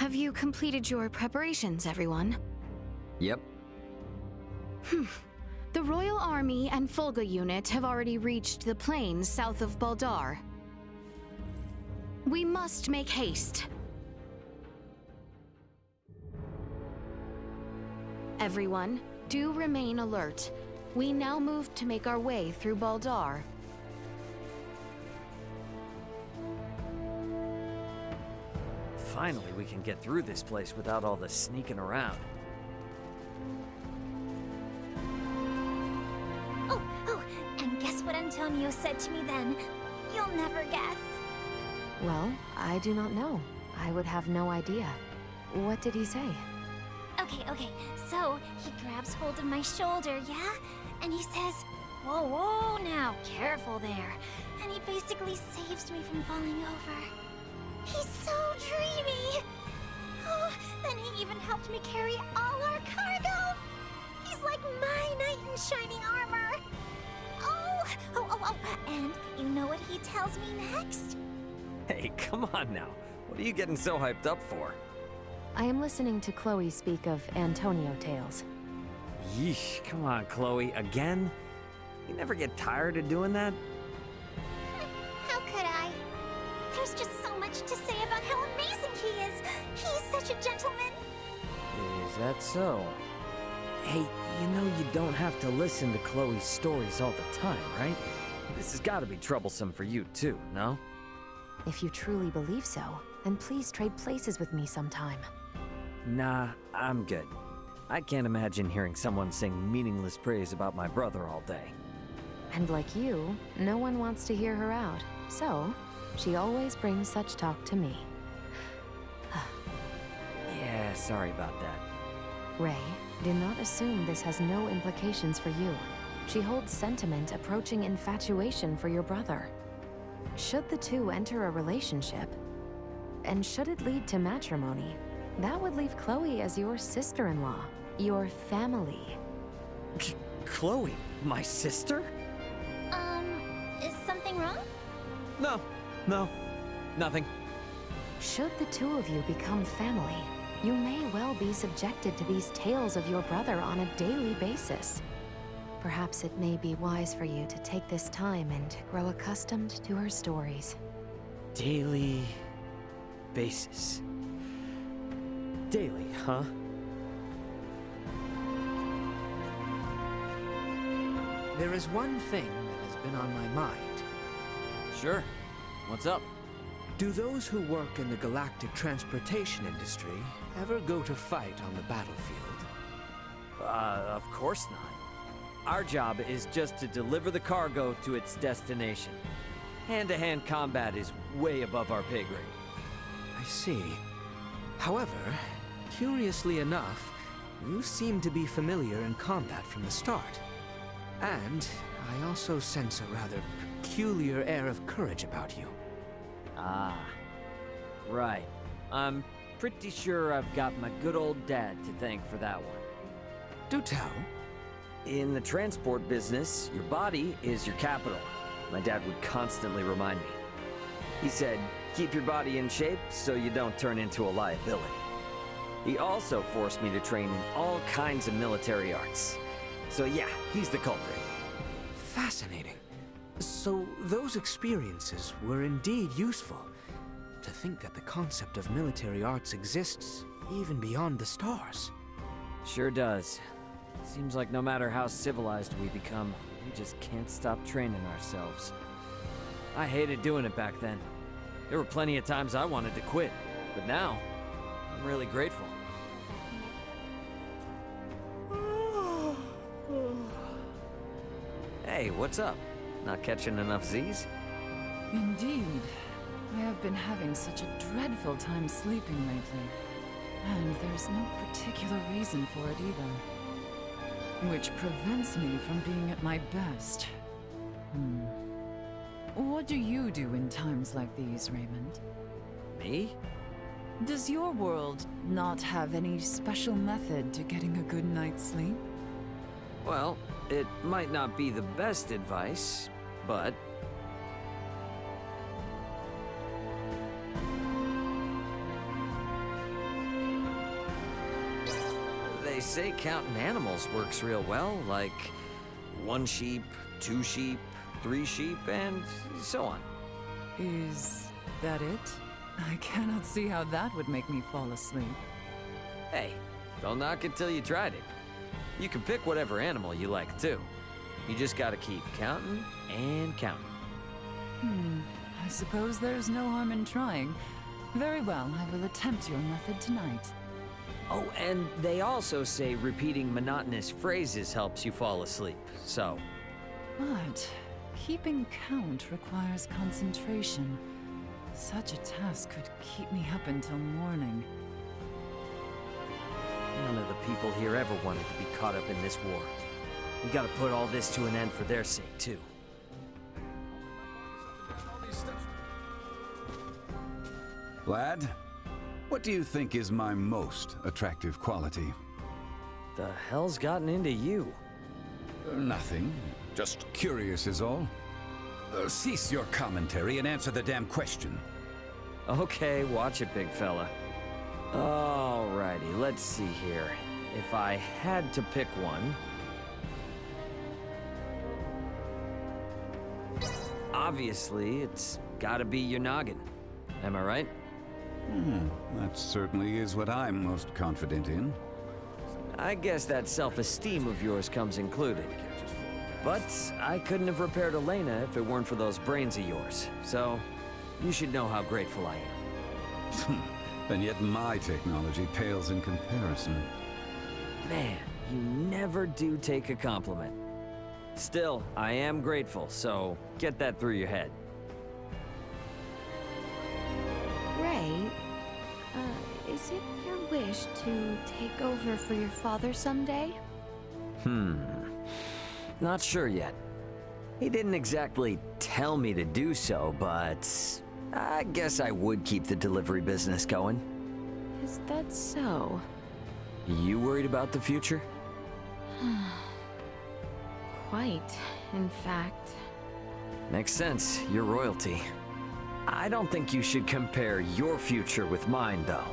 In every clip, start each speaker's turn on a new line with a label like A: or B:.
A: Have you completed your preparations, everyone?
B: Yep.
A: The Royal Army and Fulga unit have already reached the plains south of Bohld'or. We must make haste. Everyone, do remain alert. We now move to make our way through Bohld'or.
B: Finally, we can get through this place without all the sneaking around.
C: Oh, and guess what Antonio said to me then? You'll never guess.
D: Well, I do not know. I would have no idea. What did he say?
C: Okay, so he grabs hold of my shoulder, yeah? And he says, whoa, now, careful there. And he basically saves me from falling over. He's so dreamy! Oh, then he even helped me carry all our cargo! He's like my knight in shining armor! Oh, and you know what he tells me next?
B: Hey, come on now. What are you getting so hyped up for?
D: I am listening to Chloe speak of Antonio tales.
B: Yeesh, come on, Chloe, again? You never get tired of doing that?
C: How could I? There's just so much to say about how amazing he is! He's such a gentleman!
B: Is that so? Hey, you know you don't have to listen to Chloe's stories all the time, right? This has got to be troublesome for you too, no?
D: If you truly believe so, then please trade places with me sometime.
B: Nah, I'm good. I can't imagine hearing someone sing meaningless praise about my brother all day.
D: And like you, no one wants to hear her out. So, she always brings such talk to me.
B: Yeah, sorry about that.
D: Ray, do not assume this has no implications for you. She holds sentiment approaching infatuation for your brother. Should the two enter a relationship, and should it lead to matrimony, that would leave Chloe as your sister-in-law, your family.
B: Chloe, my sister?
C: Is something wrong?
B: No, nothing.
D: Should the two of you become family, you may well be subjected to these tales of your brother on a daily basis. Perhaps it may be wise for you to take this time and grow accustomed to her stories.
B: Daily basis. Daily, huh?
E: There is one thing that has been on my mind.
B: Sure. What's up?
E: Do those who work in the galactic transportation industry ever go to fight on the battlefield?
B: Of course not. Our job is just to deliver the cargo to its destination. Hand-to-hand combat is way above our pay grade.
E: I see. However, curiously enough, you seem to be familiar in combat from the start. And I also sense a rather peculiar air of courage about you.
B: Ah, right. I'm pretty sure I've got my good old dad to thank for that one.
E: Do tell.
B: In the transport business, your body is your capital. My dad would constantly remind me. He said, keep your body in shape so you don't turn into a liability. He also forced me to train in all kinds of military arts. So yeah, he's the culprit.
E: Fascinating. So those experiences were indeed useful. To think that the concept of military arts exists even beyond the stars.
B: Sure does. Seems like no matter how civilized we become, we just can't stop training ourselves. I hated doing it back then. There were plenty of times I wanted to quit, but now, I'm really grateful. Hey, what's up? Not catching enough Z's?
F: Indeed. I have been having such a dreadful time sleeping lately. And there's no particular reason for it either. Which prevents me from being at my best. What do you do in times like these, Raymond?
B: Me?
F: Does your world not have any special method to getting a good night's sleep?
B: Well, it might not be the best advice, but... they say counting animals works real well, like 1 sheep, 2 sheep, 3 sheep, and so on.
F: Is that it? I cannot see how that would make me fall asleep.
B: Hey, don't knock it till you tried it. You can pick whatever animal you like, too. You just gotta keep counting and counting.
F: I suppose there's no harm in trying. Very well, I will attempt your method tonight.
B: Oh, and they also say repeating monotonous phrases helps you fall asleep, so...
F: But keeping count requires concentration. Such a task could keep me up until morning.
B: None of the people here ever wanted to be caught up in this war. We gotta put all this to an end for their sake, too.
G: Lad, what do you think is my most attractive quality?
B: The hell's gotten into you?
G: Nothing. Just curious is all. Cease your commentary and answer the damn question.
B: Okay, watch it, big fella. Alrighty, let's see here. If I had to pick one... Obviously, it's gotta be your noggin. Am I right?
G: That certainly is what I'm most confident in.
B: I guess that self-esteem of yours comes included. But I couldn't have repaired Elena if it weren't for those brains of yours. So, you should know how grateful I am.
G: And yet my technology pales in comparison.
B: Man, you never do take a compliment. Still, I am grateful, so get that through your head.
A: Ray, is it your wish to take over for your father someday?
B: Not sure yet. He didn't exactly tell me to do so, but I guess I would keep the delivery business going.
A: Is that so?
B: You worried about the future?
A: Quite, in fact.
B: Makes sense. You're royalty. I don't think you should compare your future with mine, though.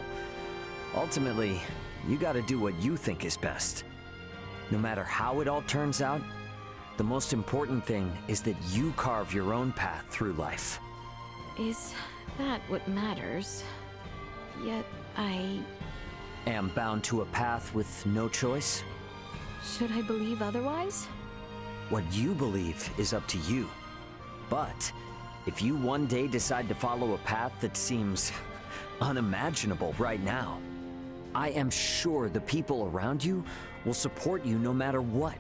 B: Ultimately, you gotta do what you think is best. No matter how it all turns out, the most important thing is that you carve your own path through life.
A: Is that what matters? Yet I...
B: Am bound to a path with no choice?
A: Should I believe otherwise?
B: What you believe is up to you. But if you one day decide to follow a path that seems unimaginable right now, I am sure the people around you will support you no matter what.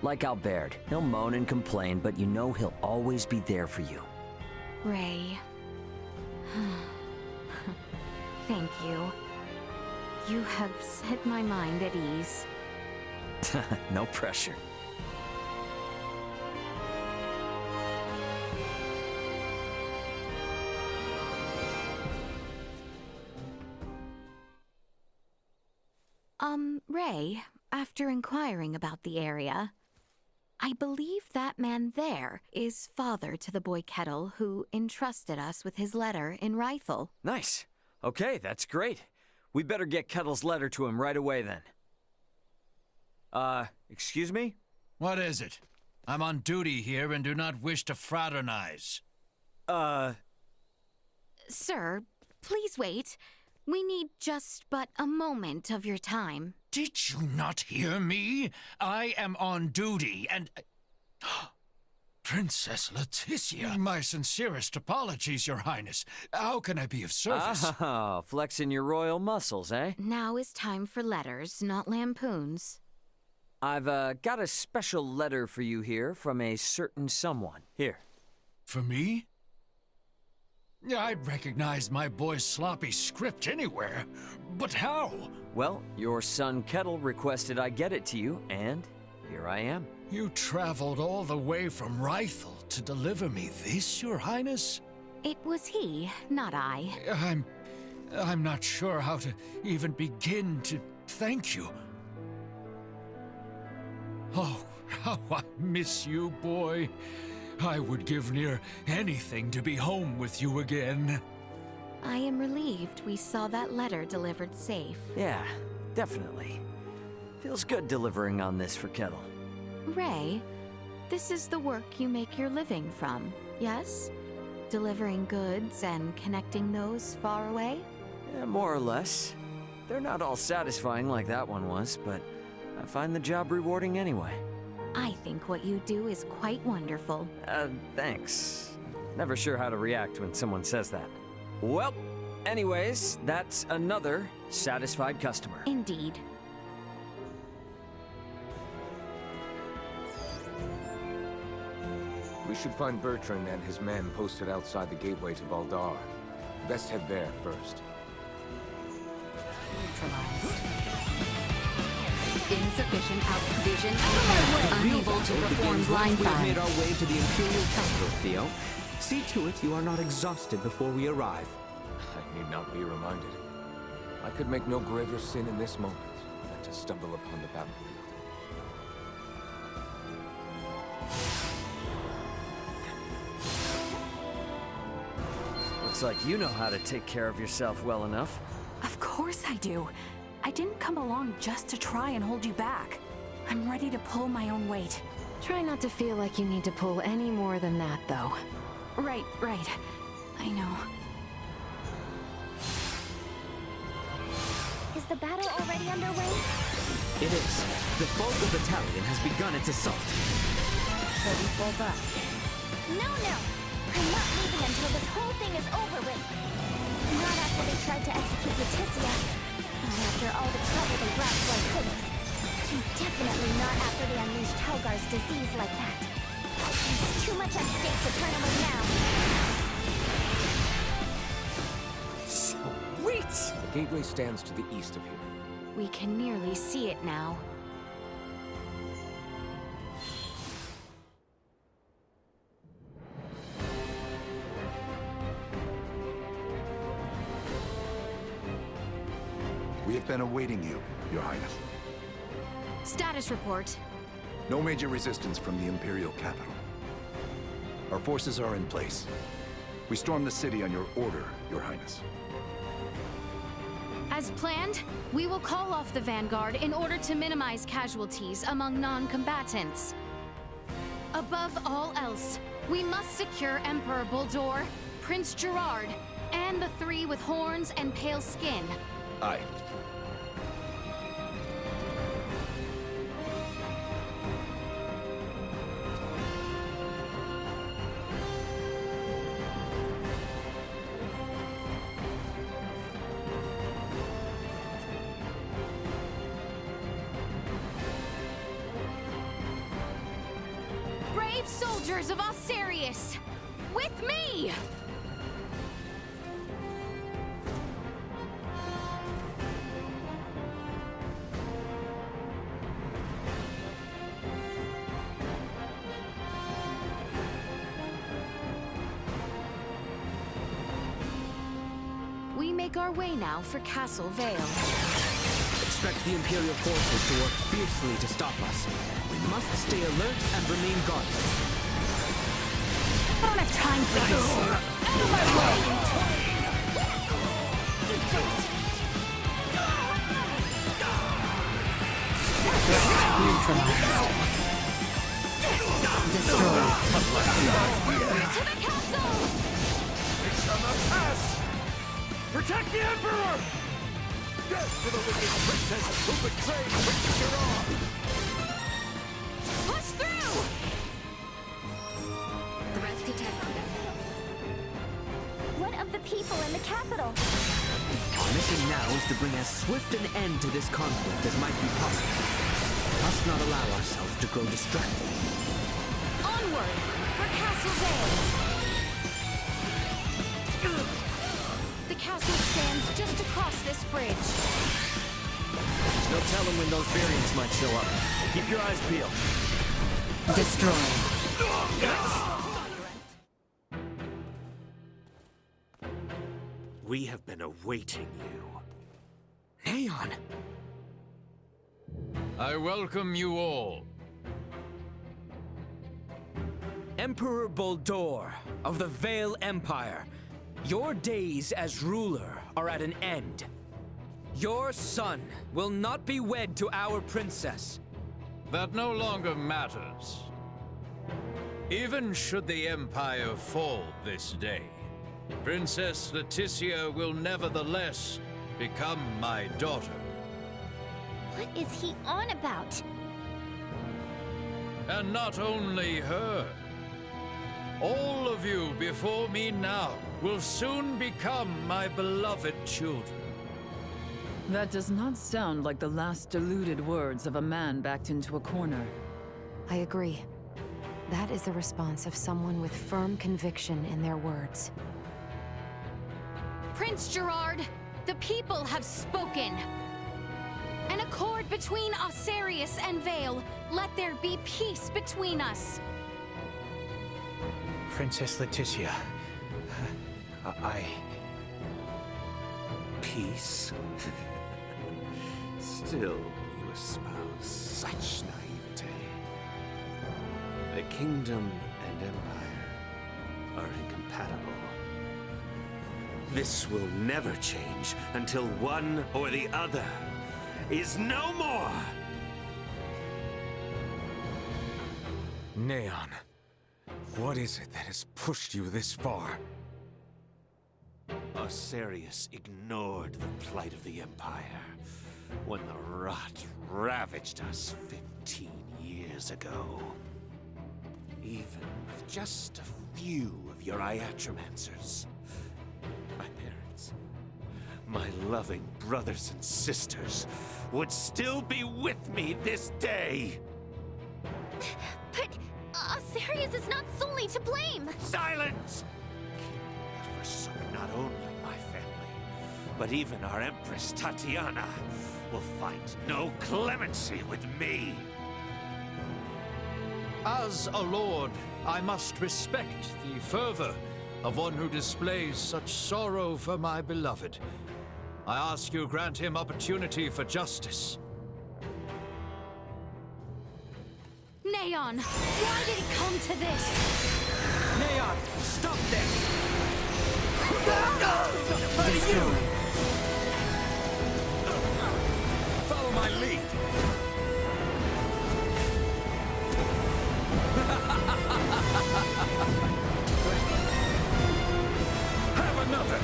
B: Like Albert, he'll moan and complain, but you know he'll always be there for you.
A: Ray. Thank you. You have set my mind at ease.
B: No pressure.
A: Ray, after inquiring about the area, I believe that man there is father to the boy Kettle who entrusted us with his letter in Rifle.
B: Nice. Okay, that's great. We better get Kettle's letter to him right away then. Excuse me?
H: What is it? I'm on duty here and do not wish to fraternize.
A: Sir, please wait. We need just but a moment of your time.
H: Did you not hear me? I am on duty and... Princess Leticia, my sincerest apologies, Your Highness. How can I be of service?
B: Ah, flexing your royal muscles, eh?
A: Now is time for letters, not lampoons.
B: I've, got a special letter for you here from a certain someone. Here.
H: For me? I'd recognize my boy's sloppy script anywhere. But how?
B: Well, your son Kettle requested I get it to you, and here I am.
H: You traveled all the way from Rifle to deliver me this, Your Highness?
A: It was he, not I.
H: I'm not sure how to even begin to thank you. Oh, how I miss you, boy. I would give near anything to be home with you again.
A: I am relieved we saw that letter delivered safe.
B: Yeah, definitely. Feels good delivering on this for Kettle.
A: Ray, this is the work you make your living from, yes? Delivering goods and connecting those far away?
B: Yeah, more or less. They're not all satisfying like that one was, but I find the job rewarding anyway.
A: I think what you do is quite wonderful.
B: Thanks. Never sure how to react when someone says that. Well, anyways, that's another satisfied customer.
A: Indeed.
I: We should find Bertrand and his men posted outside the gateway to Bohld'or. Best head there first.
J: Insufficient vision. Unable to perform blind
E: We have
J: sight.
E: made our way to the Imperial capital, Theo. See to it you are not exhausted before we arrive.
I: I need not be reminded. I could make no graver sin in this moment than to stumble upon the battlefield.
B: Looks like you know how to take care of yourself well enough.
K: Of course I do. I didn't come along just to try and hold you back. I'm ready to pull my own weight.
D: Try not to feel like you need to pull any more than that, though.
K: Right. I know.
C: Is the battle already underway?
E: It is. The Fulgur Battalion has begun its assault.
C: Shall we fall back? No. I'm not leaving until this whole thing is over with. Not after they tried to execute Leticia. Not after all the trouble they brought to our cities. And definitely not after they unleashed Helgar's disease like that. There's too much at stake to turn away now.
B: Sweet!
I: The gateway stands to the east of here.
A: We can nearly see it now.
L: We have been awaiting you, Your Highness.
A: Status report.
L: No major resistance from the Imperial capital. Our forces are in place. We stormed the city on your order, Your Highness.
A: As planned, we will call off the Vanguard in order to minimize casualties among non-combatants. Above all else, we must secure Emperor Bohld'or, Prince Gerard, and the three with horns and pale skin.
L: Aye.
A: Brave soldiers of Osirius, with me! We make our way now for Castle Vale.
E: Expect the Imperial forces to work fiercely to stop us. We must stay alert and remain guarded.
K: I don't have time for this. Out of my way! Neutralized. Destroyed.
A: To the castle!
H: It's on the pass! Protect the Emperor! Death to the wicked princess who betrayed Prince Gerard!
A: Push through!
J: Threat detected.
C: What of the people in the capital?
E: Our mission now is to bring as swift an end to this conflict as might be possible. We must not allow ourselves to grow distracted.
A: Onward for Castle Vale! The castle stands just across this bridge.
B: There's no telling when those variants might show up. Keep your eyes peeled.
K: Destroyed.
E: We have been awaiting you. Neyan!
H: I welcome you all.
E: Emperor Bohld'or of the Vale Empire, your days as ruler are at an end. Your son will not be wed to our princess.
M: That no longer matters. Even should the Empire fall this day, Princess Leticia will nevertheless become my daughter.
C: What is he on about?
M: And not only her. All of you before me now will soon become my beloved children.
F: That does not sound like the last deluded words of a man backed into a corner.
D: I agree. That is the response of someone with firm conviction in their words.
A: Prince Gerard, the people have spoken. An accord between Osarius and Vale. Let there be peace between us.
E: Princess Leticia,
H: Peace? Still, you espouse such naivete. The kingdom and empire are incompatible. This will never change until one or the other is no more! Neyan, what is it that has pushed you this far? Osarius ignored the plight of the Empire when the rot ravaged us 15 years ago. Even with just a few of your Iatromancers, my parents, my loving brothers and sisters would still be with me this day!
C: But Osarius is not solely to blame!
H: Silence! That forsook not only my family, but even our Empress Tatiana will find no clemency with me!
M: As a lord, I must respect the fervor of one who displays such sorrow for my beloved. I ask you grant him opportunity for justice.
A: Neyan, why did it come to this?
E: Neyan, stop this!
F: Destroy.
E: Follow my lead!
H: Have another!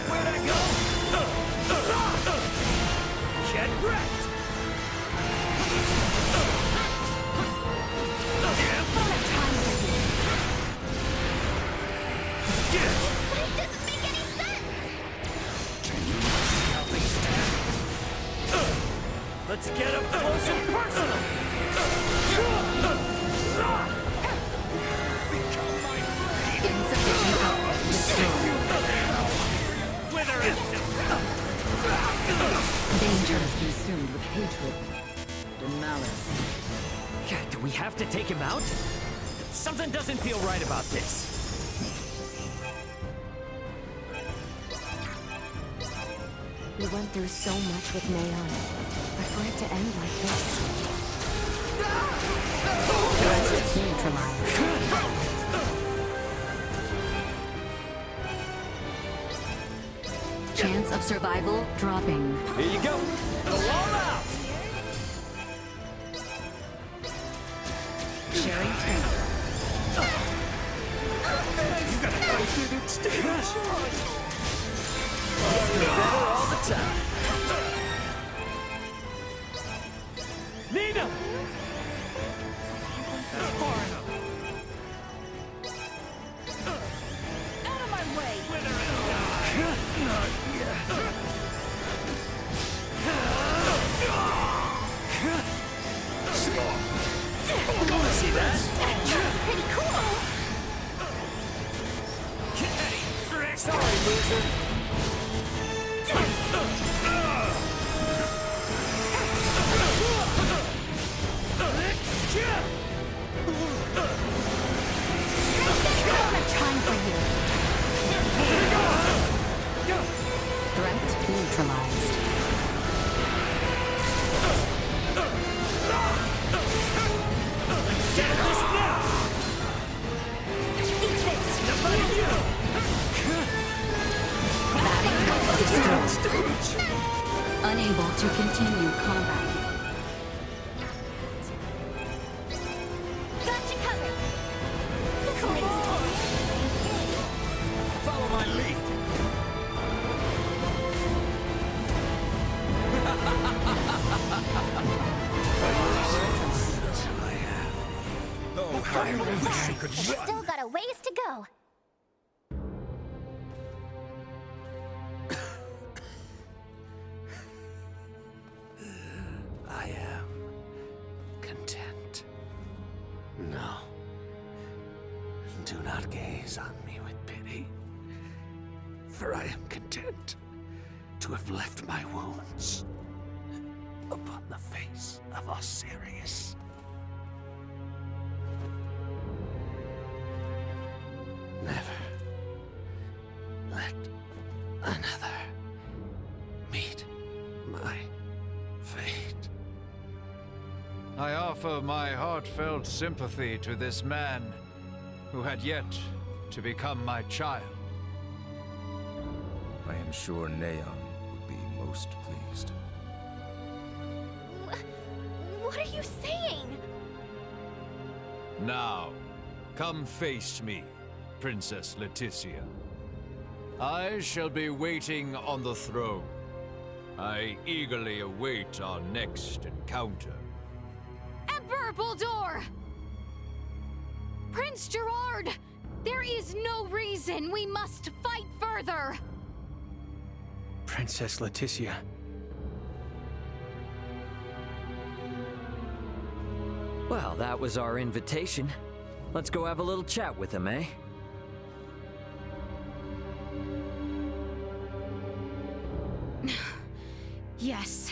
E: Where'd I go?
H: Get wrecked!
C: It doesn't make any sense!
B: Let's get up close and personal!
J: Insufficient output. Destroy.
H: Wither it!
F: Danger is consumed with hatred and malice.
B: Yeah, do we have to take him out? Something doesn't feel right about this.
D: We went through so much with Neyan. But for it to end like this...
J: Threat neutralized. Chance of survival dropping.
B: Here you go. Go all out!
J: Sharing strength.
B: Better all the time. Nina! That's far enough.
K: Out of my way!
H: Not yet.
B: See that?
C: Pretty cool!
B: Sorry,
J: unable to continue combat.
C: Gotcha covered!
I: Follow my lead! Oh, how I wish you could run!
C: Still got a ways to go.
H: I am content. No. Do not gaze on me with pity, for I am content to have left my wounds upon the face of Osiris. Never let another meet my fate.
M: I offer my heartfelt sympathy to this man who had yet to become my child.
I: I am sure Neyan would be most pleased.
C: What are you saying?
M: Now, come face me, Princess Leticia. I shall be waiting on the throne. I eagerly await our next encounter.
A: Emperor Bohld'or! Prince Gerard! There is no reason we must fight further!
B: Princess Leticia. Well, that was our invitation. Let's go have a little chat with him, eh?
A: Yes.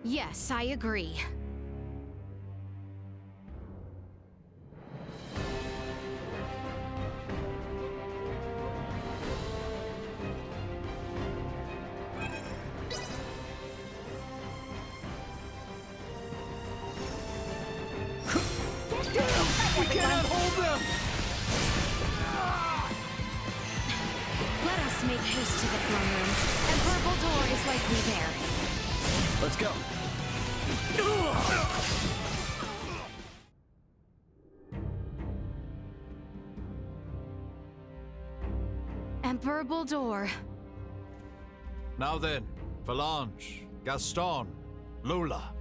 A: Yes, I agree.
B: We cannot hold them!
A: Let us make haste to the throne room. Emperor Bohld'or is likely there.
B: Let's go.
A: Emperor Bohld'or.
M: Now then, Velanj, Gaston, Lola.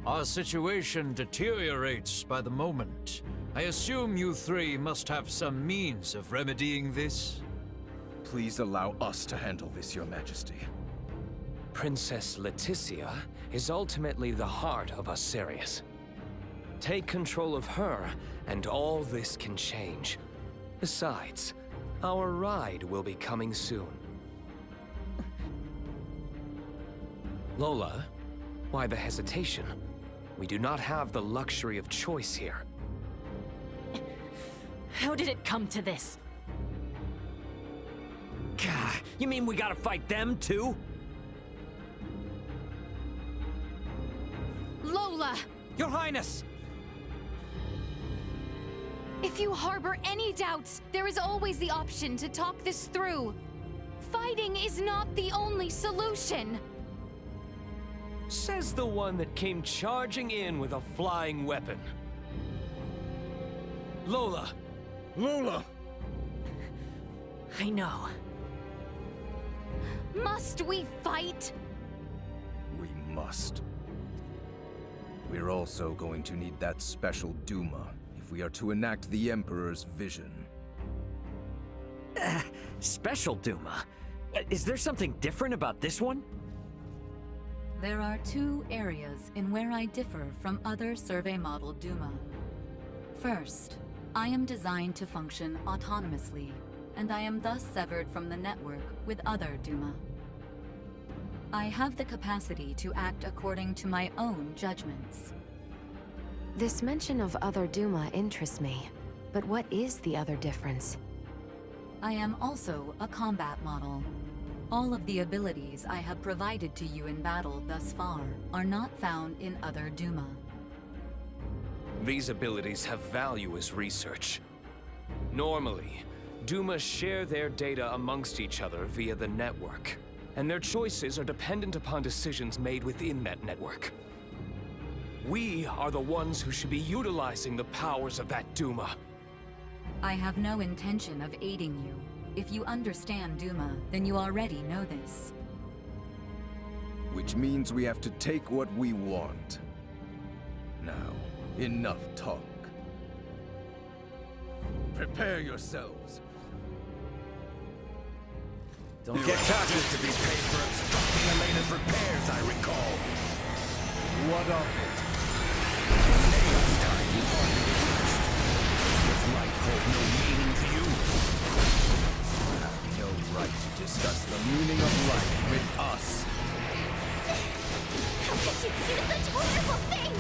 M: Our situation deteriorates by the moment. I assume you three must have some means of remedying this?
N: Please allow us to handle this, Your Majesty.
O: Princess Leticia is ultimately the heart of Osiris. Take control of her, and all this can change. Besides, our ride will be coming soon. Lola, why the hesitation? We do not have the luxury of choice here.
J: How did it come to this?
B: God, you mean we gotta fight them too?
A: Lola!
E: Your Highness!
A: If you harbor any doubts, there is always the option to talk this through. Fighting is not the only solution.
O: Says the one that came charging in with a flying weapon. Lola!
N: Lola!
J: I know.
A: Must we fight?
N: We must. We're also going to need that special D.U.M.A if we are to enact the Emperor's vision.
B: Special D.U.M.A? Is there something different about this one?
J: There are two areas in where I differ from other survey model D.U.M.A. First, I am designed to function autonomously, and I am thus severed from the network with other D.U.M.A. I have the capacity to act according to my own judgments.
D: This mention of other D.U.M.A interests me, but what is the other difference?
J: I am also a combat model. All of the abilities I have provided to you in battle thus far are not found in other D.U.M.A.
O: These abilities have value as research. Normally, D.U.M.A share their data amongst each other via the network. and their choices are dependent upon decisions made within that network. We are the ones who should be utilizing the powers of that D.U.M.A.
J: I have no intention of aiding you. If you understand D.U.M.A, then you already know this.
N: Which means we have to take what we want. Now, enough talk. Prepare yourselves.
B: Don't get cocky.
G: To be paid for obstructing Elena's repairs, I recall.
N: What of it?
G: Neyan died in argument. Does life hold no meaning to you?
N: You have no right to discuss the meaning of life with us.
C: How could you do such horrible things?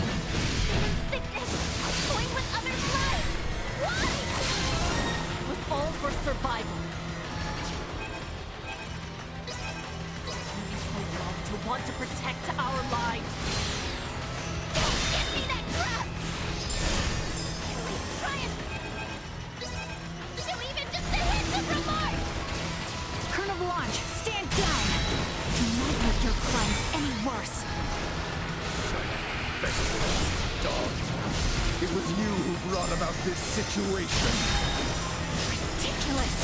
C: Giving sickness, toying with others' lives. Why?
K: It was all for survival. To want to protect our lives.
C: Don't give me that crap! Can we try and show even just a hint of remorse?
K: Colonel Velanj, stand down! You might make your crimes any worse.
N: Dog. It was you who brought about this situation.
K: Ridiculous!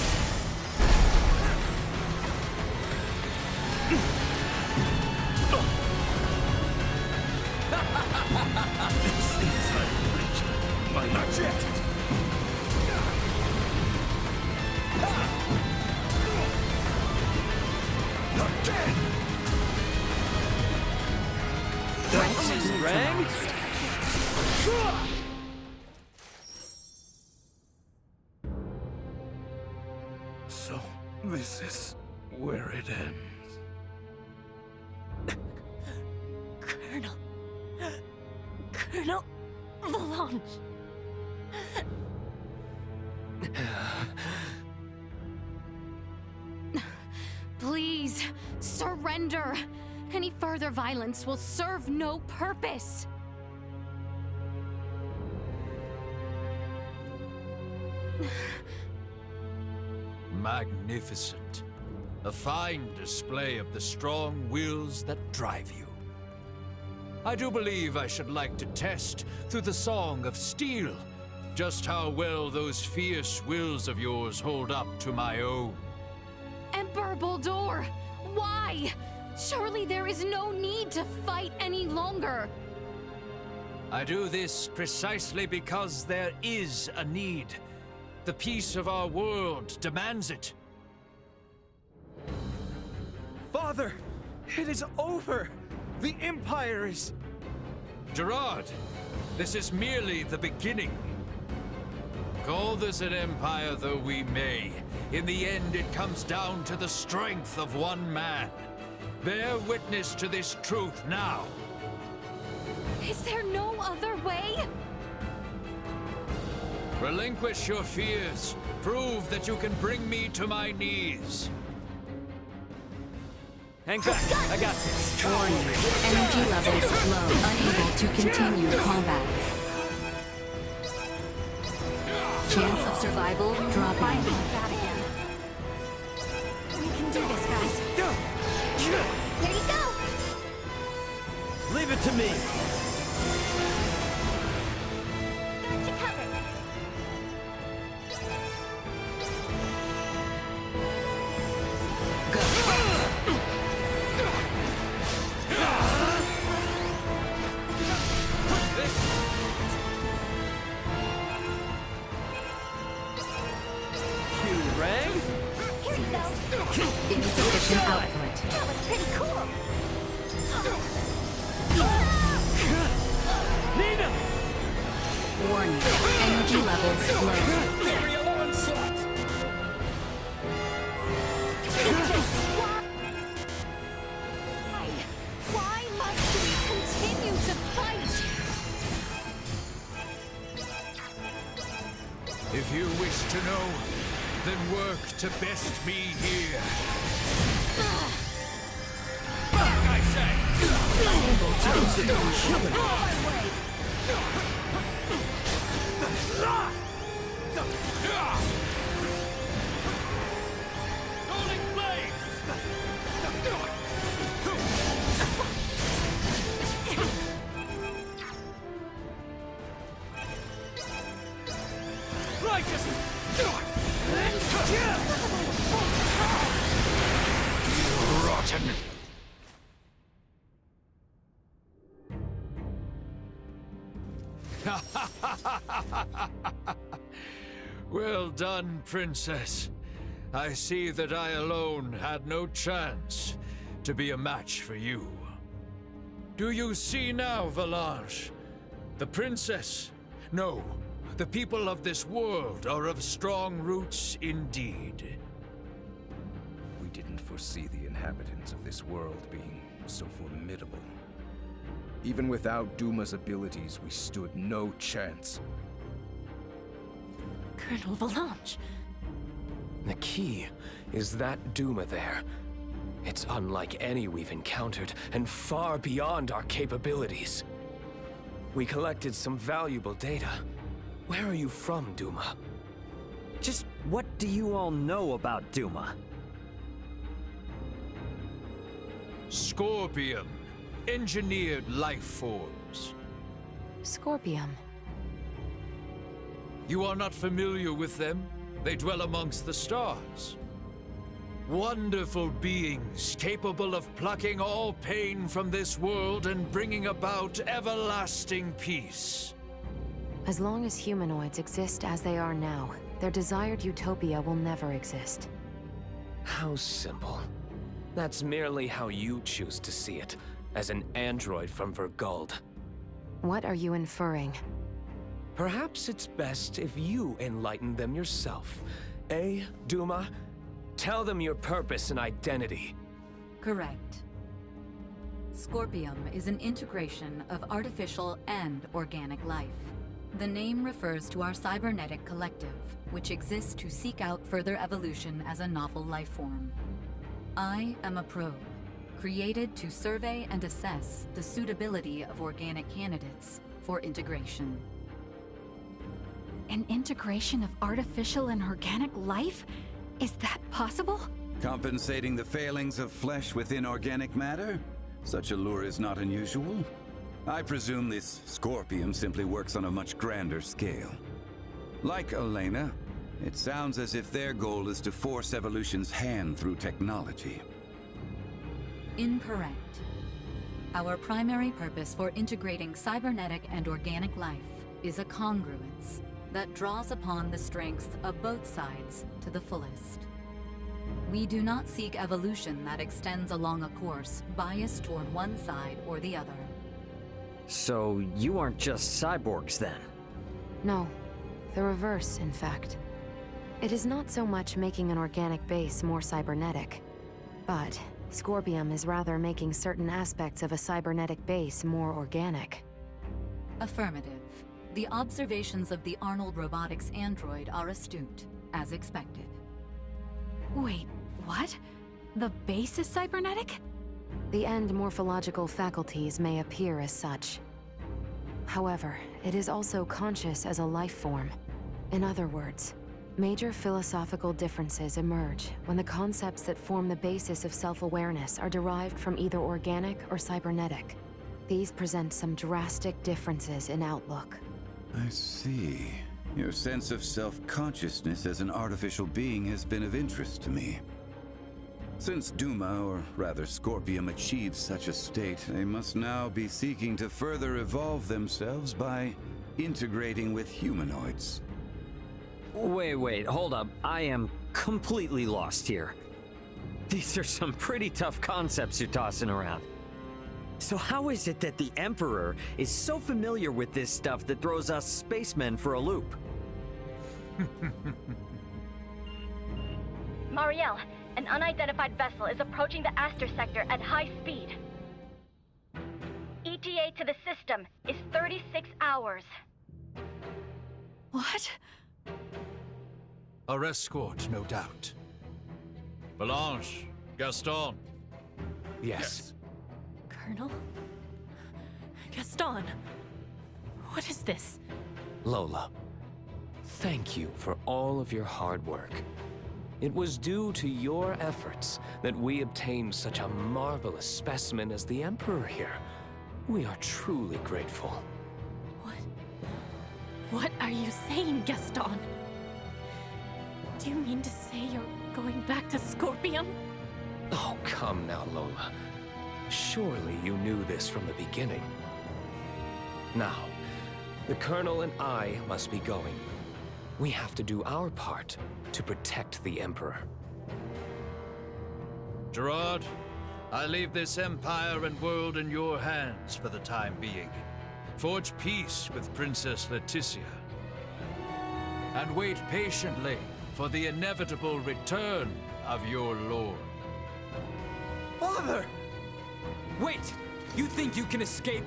N: This is unreached. Not yet! Again!
B: Rang?
N: So, this is where it ends.
K: Colonel Velanj.
A: Please, surrender. Any further violence will serve no purpose.
M: Magnificent. A fine display of the strong wills that drive you. I do believe I should like to test, through the Song of Steel, just how well those fierce wills of yours hold up to my own.
A: Emperor Bohld'or, why? Surely there is no need to fight any longer.
M: I do this precisely because there is a need. The peace of our world demands it.
B: Father, it is over. The Empire is...
M: Gerard, this is merely the beginning. Call this an empire though we may, in the end it comes down to the strength of one man. Bear witness to this truth now.
A: Is there no other way?
M: Relinquish your fears. Prove that you can bring me to my knees.
B: Hang back, I got this.
J: Warning. Energy levels low. Unable to continue combat. Chance of survival dropping.
K: We can do this, guys.
C: There you go!
B: Leave it to me.
C: Got you covered.
B: Rang?
C: Here you go.
J: Insufficient output.
C: That was pretty cool.
B: Nina!
J: Warning. Energy levels low.
B: Aerial onslaught!
A: Why must we continue to fight?
M: If you wish to know, then work to best me here. Back, I say! Rolling blade! just... Rotten! Well done, Princess. I see that I alone had no chance to be a match for you. Do you see now, Velanj? The princess? No, the people of this world are of strong roots indeed.
N: We didn't foresee the inhabitants of this world being so formidable. Even without D.U.M.A's abilities, we stood no chance.
K: Colonel Velanj.
O: The key is that D.U.M.A there. It's unlike any we've encountered, and far beyond our capabilities. We collected some valuable data. Where are you from, D.U.M.A?
B: Just what do you all know about D.U.M.A?
M: Scorpium. Engineered life forms.
D: Scorpium.
M: You are not familiar with them? They dwell amongst the stars. Wonderful beings capable of plucking all pain from this world and bringing about everlasting peace.
D: As long as humanoids exist as they are now, their desired utopia will never exist.
O: How simple. That's merely how you choose to see it, as an android from Verguld.
D: What are you inferring?
O: Perhaps it's best if you enlighten them yourself. Eh, D.U.M.A? Tell them your purpose and identity.
J: Correct. Scorpium is an integration of artificial and organic life. The name refers to our cybernetic collective, which exists to seek out further evolution as a novel life form. I am a probe, created to survey and assess the suitability of organic candidates for integration.
K: An integration of artificial and organic life? Is that possible?
G: Compensating the failings of flesh within organic matter? Such a lure is not unusual. I presume this Scorpium simply works on a much grander scale. Like Elena, it sounds as if their goal is to force evolution's hand through technology.
J: Incorrect. Our primary purpose for integrating cybernetic and organic life is a congruence that draws upon the strengths of both sides to the fullest. We do not seek evolution that extends along a course biased toward one side or the other.
B: So you aren't just cyborgs then?
D: No, the reverse, in fact. It is not so much making an organic base more cybernetic, but Scorpium is rather making certain aspects of a cybernetic base more organic.
J: Affirmative. The observations of the Arnold Robotics android are astute, as expected.
K: Wait, what? The base is cybernetic?
D: The end morphological faculties may appear as such. However, it is also conscious as a life form. In other words, major philosophical differences emerge when the concepts that form the basis of self-awareness are derived from either organic or cybernetic. These present some drastic differences in outlook.
G: I see. Your sense of self-consciousness as an artificial being has been of interest to me. Since D.U.M.A, or rather Scorpium, achieves such a state, they must now be seeking to further evolve themselves by integrating with humanoids.
B: Wait, hold up. I am completely lost here. These are some pretty tough concepts you're tossing around. So how is it that the Emperor is so familiar with this stuff that throws us spacemen for a loop?
P: Marielle, an unidentified vessel is approaching the Aster sector at high speed. ETA to the system is 36 hours.
K: What?
M: Our escort, no doubt. Velanj, Gaston.
O: Yes.
K: Colonel? Gaston? What is this?
O: Lola, thank you for all of your hard work. It was due to your efforts that we obtained such a marvelous specimen as the Emperor here. We are truly grateful.
K: What are you saying, Gaston? Do you mean to say you're going back to Scorpium?
O: Oh, come now, Lola. Surely you knew this from the beginning. Now, the Colonel and I must be going. We have to do our part to protect the Emperor.
M: Gerard, I leave this empire and world in your hands for the time being. Forge peace with Princess Leticia. And wait patiently for the inevitable return of your lord.
E: Father! Wait! You think you can escape?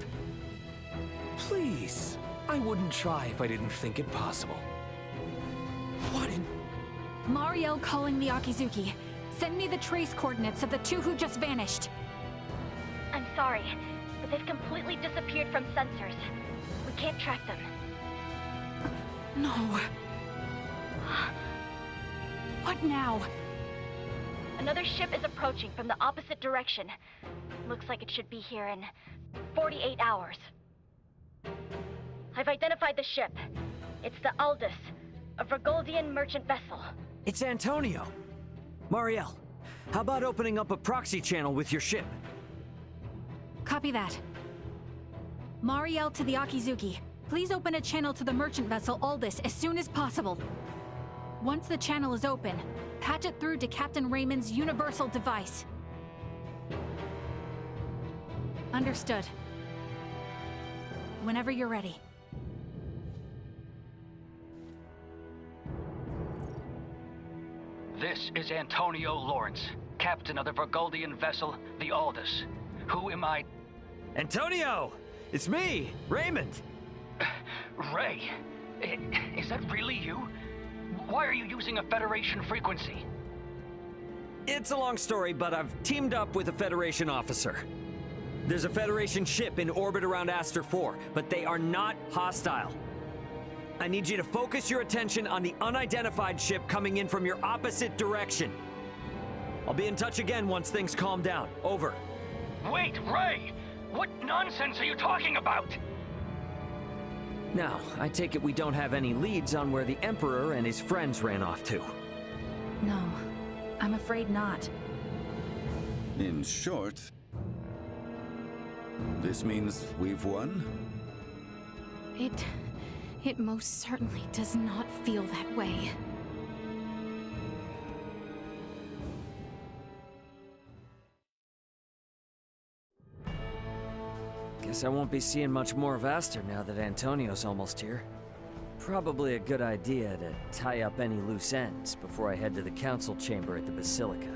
O: Please. I wouldn't try if I didn't think it possible.
E: What in...
K: Mariel calling the Akizuki. Send me the trace coordinates of the two who just vanished.
P: I'm sorry, but they've completely disappeared from sensors. We can't track them.
K: No. What now?
P: Another ship is approaching from the opposite direction. Looks like it should be here in 48 hours. I've identified the ship. It's the Aldous, a Vergoldian merchant vessel.
B: It's Antonio. Mariel, how about opening up a proxy channel with your ship?
K: Copy that. Mariel to the Akizuki. Please open a channel to the merchant vessel Aldous as soon as possible. Once the channel is open, patch it through to Captain Raymond's universal device. Understood. Whenever you're ready.
Q: This is Antonio Lawrence, captain of the Vergoldian vessel, the Aldous. Who am I?
B: Antonio! It's me, Raymond!
Q: Ray, is that really you? Why are you using a Federation frequency?
B: It's a long story, but I've teamed up with a Federation officer. There's a Federation ship in orbit around Aster 4, but they are not hostile. I need you to focus your attention on the unidentified ship coming in from your opposite direction. I'll be in touch again once things calm down. Over.
Q: Wait, Ray! What nonsense are you talking about?
B: Now, I take it we don't have any leads on where the Emperor and his friends ran off to.
K: No, I'm afraid not.
G: In short, this means we've won?
A: It most certainly does not feel that way.
B: Guess I won't be seeing much more of Aster now that Antonio's almost here. Probably a good idea to tie up any loose ends before I head to the council chamber at the Basilica.